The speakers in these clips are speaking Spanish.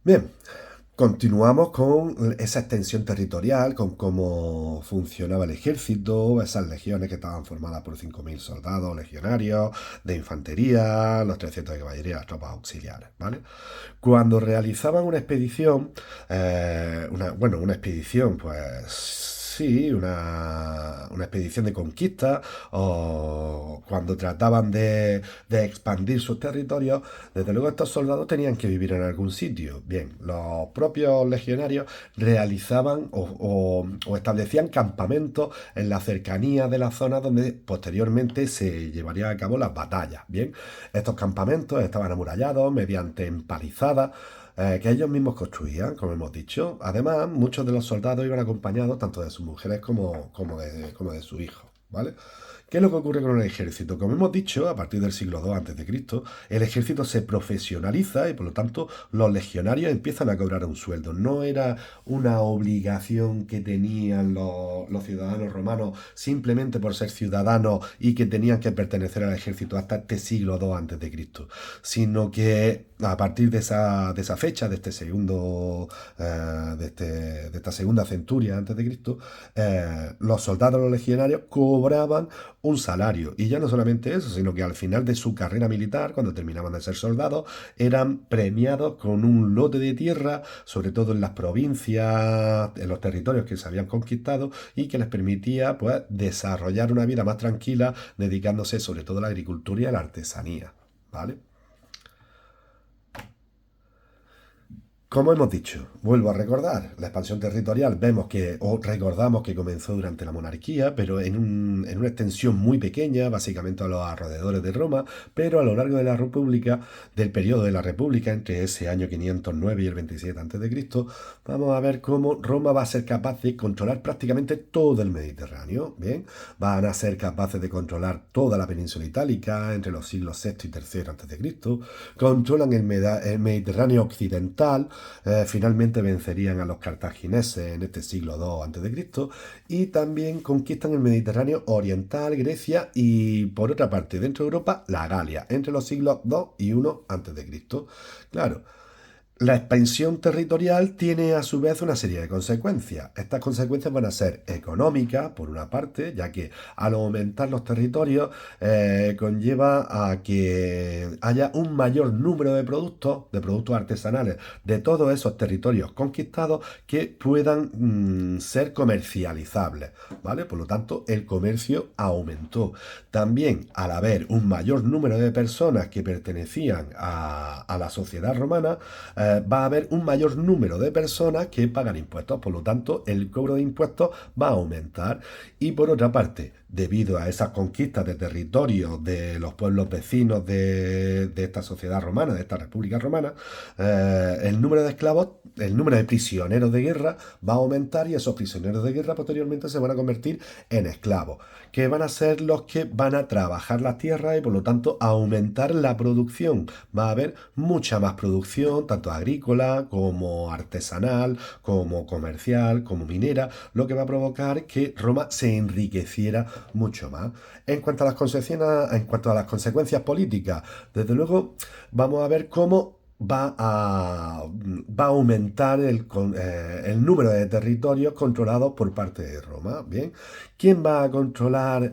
Bien, continuamos con esa extensión territorial, con cómo funcionaba el ejército, esas legiones que estaban formadas por 5.000 soldados legionarios de infantería, los 300 de caballería, las tropas auxiliares, ¿vale? Cuando realizaban una expedición, una expedición, pues sí, una expedición de conquista, o cuando trataban de expandir sus territorios, desde luego estos soldados tenían que vivir en algún sitio. Bien, los propios legionarios realizaban o establecían campamentos en la cercanía de la zona donde posteriormente se llevarían a cabo las batallas. Bien, estos campamentos estaban amurallados mediante empalizadas que ellos mismos construían, como hemos dicho. Además, muchos de los soldados iban acompañados tanto de sus mujeres como de sus hijos, ¿vale? ¿Qué es lo que ocurre con el ejército? Como hemos dicho, a partir del siglo II a.C., el ejército se profesionaliza y por lo tanto los legionarios empiezan a cobrar un sueldo. No era una obligación que tenían los ciudadanos romanos simplemente por ser ciudadanos y que tenían que pertenecer al ejército hasta este siglo II a.C., sino que a partir de esa fecha, de este segundo, de esta segunda centuria antes de Cristo, los soldados, los legionarios, cobraban un salario. Y ya no solamente eso, sino que al final de su carrera militar, cuando terminaban de ser soldados, eran premiados con un lote de tierra, sobre todo en las provincias, en los territorios que se habían conquistado, y que les permitía pues desarrollar una vida más tranquila, dedicándose sobre todo a la agricultura y a la artesanía. ¿Vale? Como hemos dicho, vuelvo a recordar, la expansión territorial recordamos que comenzó durante la monarquía, pero en una extensión muy pequeña, básicamente a los alrededores de Roma, pero a lo largo de la República, del periodo de la República, entre ese año 509 y el 27 a.C., vamos a ver cómo Roma va a ser capaz de controlar prácticamente todo el Mediterráneo, ¿bien? Van a ser capaces de controlar toda la península itálica entre los siglos sexto y tercero a.C., controlan el Mediterráneo occidental, finalmente vencerían a los cartagineses en este siglo II a.C. y también conquistan el Mediterráneo oriental, Grecia y por otra parte dentro de Europa la Galia entre los siglos II y I a.C. Claro, la expansión territorial tiene a su vez una serie de consecuencias. Estas consecuencias van a ser económicas, por una parte, ya que al aumentar los territorios conlleva a que haya un mayor número de productos artesanales de todos esos territorios conquistados que puedan ser comercializables, ¿vale? Por lo tanto, el comercio aumentó. También, al haber un mayor número de personas que pertenecían a la sociedad romana, va a haber un mayor número de personas que pagan impuestos, por lo tanto el cobro de impuestos va a aumentar y por otra parte, debido a esas conquistas de territorio de los pueblos vecinos de esta sociedad romana, de esta república romana, el número de esclavos, el número de prisioneros de guerra va a aumentar y esos prisioneros de guerra posteriormente se van a convertir en esclavos, que van a ser los que van a trabajar las tierras y por lo tanto aumentar la producción. Va a haber mucha más producción, tanto agrícola como artesanal, como comercial, como minera, lo que va a provocar que Roma se enriqueciera mucho más. En cuanto a las consecuencias políticas, desde luego vamos a ver cómo va a aumentar el número de territorios controlados por parte de Roma. Bien, ¿quién va a controlar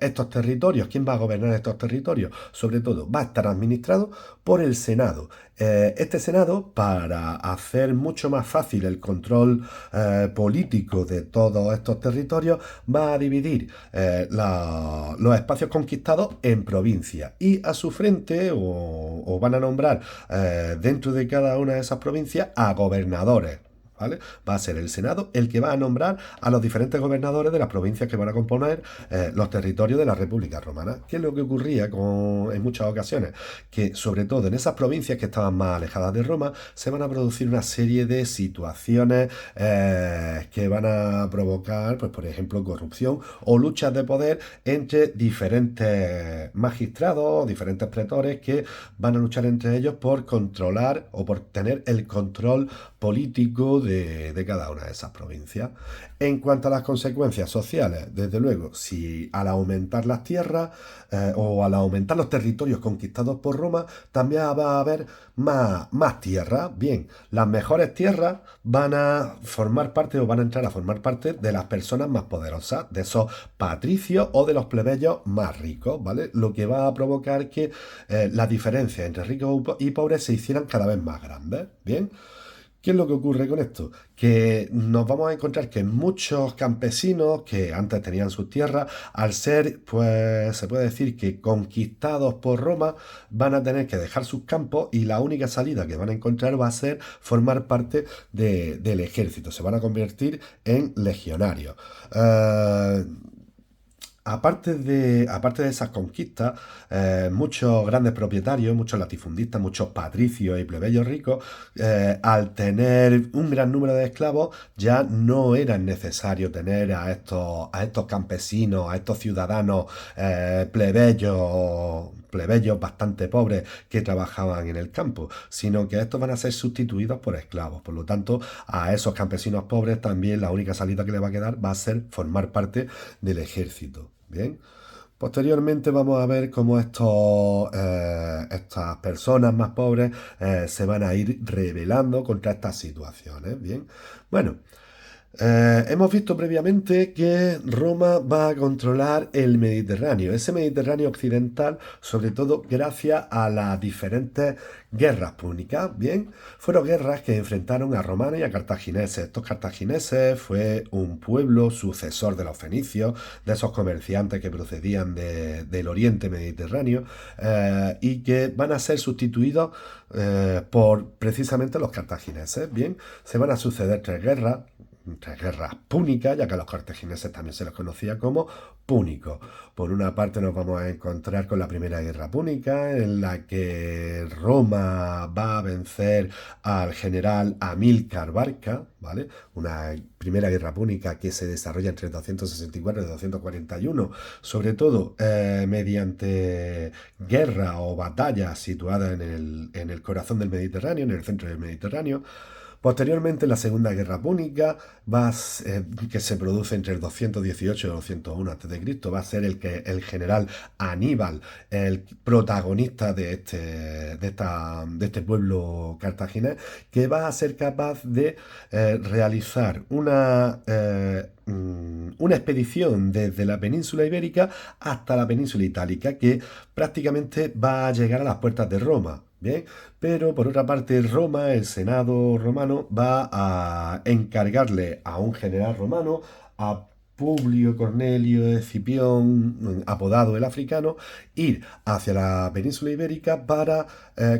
estos territorios? ¿Quién va a gobernar estos territorios? Sobre todo, va a estar administrado por el Senado. Este Senado, para hacer mucho más fácil el control político de todos estos territorios, va a dividir los espacios conquistados en provincias y a su frente o van a nombrar dentro de cada una de esas provincias a gobernadores. ¿Vale? Va a ser el Senado el que va a nombrar a los diferentes gobernadores de las provincias que van a componer los territorios de la República Romana. ¿Qué es lo que ocurría en muchas ocasiones? Que sobre todo en esas provincias que estaban más alejadas de Roma se van a producir una serie de situaciones que van a provocar, pues por ejemplo, corrupción o luchas de poder entre diferentes magistrados, diferentes pretores que van a luchar entre ellos por controlar o por tener el control político de cada una de esas provincias. En cuanto a las consecuencias sociales, desde luego, si al aumentar las tierras o al aumentar los territorios conquistados por Roma, también va a haber más tierras. Bien, las mejores tierras van a formar parte o van a entrar a formar parte de las personas más poderosas, de esos patricios o de los plebeyos más ricos, ¿vale? Lo que va a provocar que las diferencias entre ricos y pobres se hicieran cada vez más grandes. Bien. ¿Qué es lo que ocurre con esto? Que nos vamos a encontrar que muchos campesinos que antes tenían sus tierras, al ser, pues se puede decir que conquistados por Roma, van a tener que dejar sus campos y la única salida que van a encontrar va a ser formar parte del ejército. Se van a convertir en legionarios. Aparte de esas conquistas, muchos grandes propietarios, muchos latifundistas, muchos patricios y plebeyos ricos, al tener un gran número de esclavos, ya no era necesario tener a estos campesinos, a estos ciudadanos plebeyos bastante pobres que trabajaban en el campo, sino que estos van a ser sustituidos por esclavos. Por lo tanto, a esos campesinos pobres también la única salida que les va a quedar va a ser formar parte del ejército. Bien. Posteriormente vamos a ver cómo estas personas más pobres se van a ir rebelando contra estas situaciones. Bien. Bueno, hemos visto previamente que Roma va a controlar el Mediterráneo, ese Mediterráneo occidental, sobre todo gracias a las diferentes guerras púnicas. Bien, fueron guerras que enfrentaron a romanos y a cartagineses. Estos cartagineses fue un pueblo sucesor de los fenicios, de esos comerciantes que procedían del oriente mediterráneo y que van a ser sustituidos por precisamente los cartagineses. Bien, se van a suceder tres guerras púnicas, ya que a los cartagineses también se los conocía como púnicos. Por una parte nos vamos a encontrar con la primera guerra púnica, en la que Roma va a vencer al general Amílcar Barca, ¿vale? Una primera guerra púnica que se desarrolla entre 264 y 241, sobre todo mediante guerra o batalla situada en el corazón del Mediterráneo, en el centro del Mediterráneo. Posteriormente, la Segunda Guerra Púnica, que se produce entre el 218 y el 201 a.C., va a ser el general Aníbal, el protagonista de este pueblo cartaginés, que va a ser capaz de realizar una expedición desde la península ibérica hasta la península itálica, que prácticamente va a llegar a las puertas de Roma. Bien, pero por otra parte Roma, el Senado romano, va a encargarle a un general romano, a Publio Cornelio Escipión, apodado el Africano, ir hacia la península ibérica para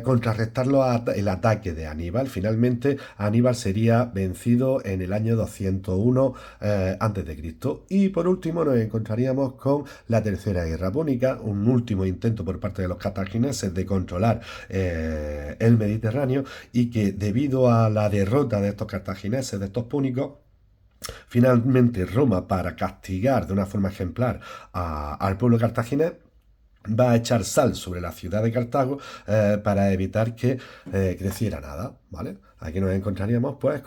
contrarrestar el ataque de Aníbal. Finalmente, Aníbal sería vencido en el año 201 a.C. Y por último nos encontraríamos con la Tercera Guerra Púnica, un último intento por parte de los cartagineses de controlar el Mediterráneo, y que debido a la derrota de estos cartagineses, de estos púnicos, finalmente Roma, para castigar de una forma ejemplar al pueblo cartaginés, va a echar sal sobre la ciudad de Cartago para evitar que creciera nada, ¿vale? Aquí nos encontraríamos pues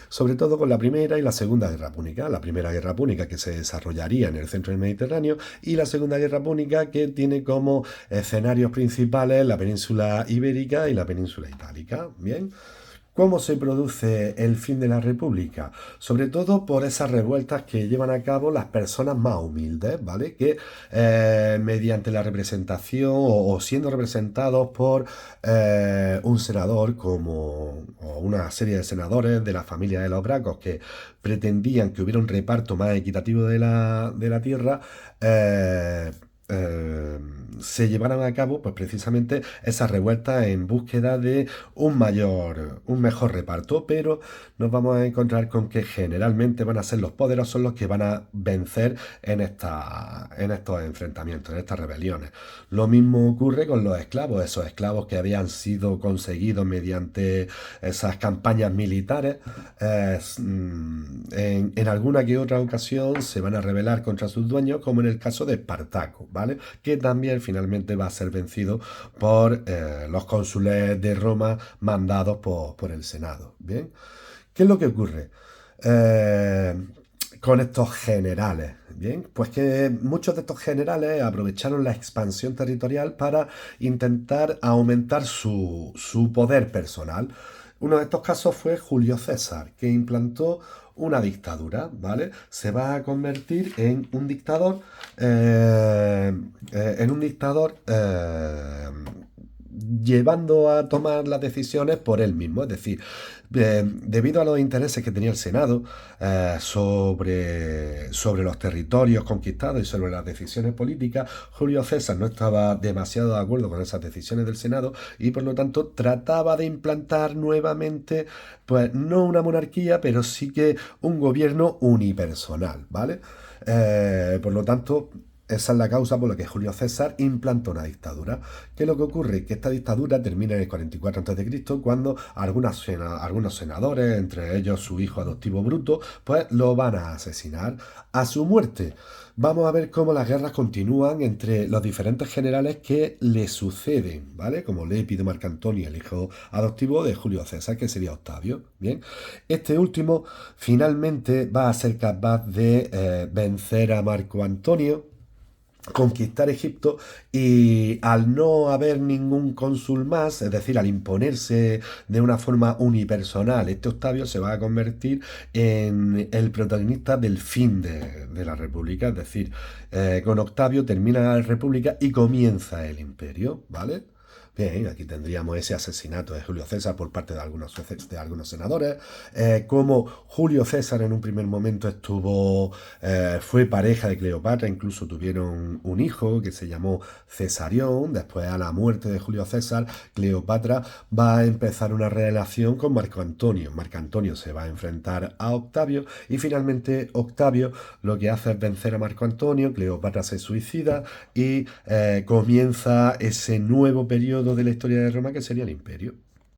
sobre todo con la Primera y la Segunda Guerra Púnica. La Primera Guerra Púnica, que se desarrollaría en el centro del Mediterráneo, y la Segunda Guerra Púnica, que tiene como escenarios principales la península ibérica y la península itálica. Bien. ¿Cómo se produce el fin de la República? Sobre todo por esas revueltas que llevan a cabo las personas más humildes, ¿vale? Que mediante la representación o siendo representados por un senador o una serie de senadores de la familia de los Gracos, que pretendían que hubiera un reparto más equitativo de la tierra, se llevaran a cabo pues precisamente esas revueltas en búsqueda de un mejor reparto, pero nos vamos a encontrar con que generalmente van a ser los poderosos los que van a vencer en estos enfrentamientos, en estas rebeliones. Lo mismo ocurre con los esclavos, esos esclavos que habían sido conseguidos mediante esas campañas militares, en alguna que otra ocasión se van a rebelar contra sus dueños, como en el caso de Espartaco, ¿vale? Que también finalmente va a ser vencido por los cónsules de Roma mandados por el Senado. Bien. ¿Qué es lo que ocurre? Eh, con estos generales, ¿bien? Pues que muchos de estos generales aprovecharon la expansión territorial para intentar aumentar su poder personal. Uno de estos casos fue Julio César, que implantó una dictadura, ¿vale? Se va a convertir en un dictador llevando a tomar las decisiones por él mismo. Es decir, debido a los intereses que tenía el Senado sobre los territorios conquistados y sobre las decisiones políticas, Julio César no estaba demasiado de acuerdo con esas decisiones del Senado y por lo tanto trataba de implantar nuevamente, pues no una monarquía, pero sí que un gobierno unipersonal, ¿vale? Por lo tanto, esa es la causa por la que Julio César implanta una dictadura. ¿Qué es lo que ocurre? Que esta dictadura termina en el 44 a.C., cuando algunos senadores, entre ellos su hijo adoptivo Bruto, pues lo van a asesinar. A su muerte, vamos a ver cómo las guerras continúan entre los diferentes generales que le suceden, ¿vale? Como Lépido Marco Antonio, el hijo adoptivo de Julio César, que sería Octavio. Bien, este último finalmente va a ser capaz de vencer a Marco Antonio, conquistar Egipto, y al no haber ningún cónsul más, es decir, al imponerse de una forma unipersonal, este Octavio se va a convertir en el protagonista del fin de la República. Es decir, con Octavio termina la República y comienza el imperio, ¿vale? Bien, aquí tendríamos ese asesinato de Julio César por parte de algunos senadores. Como Julio César en un primer momento fue pareja de Cleopatra, incluso tuvieron un hijo que se llamó Cesarión. Después, a la muerte de Julio César, Cleopatra va a empezar una relación con Marco Antonio. Marco Antonio se va a enfrentar a Octavio y finalmente Octavio lo que hace es vencer a Marco Antonio. Cleopatra se suicida y comienza ese nuevo periodo de la historia de Roma, que sería el imperio.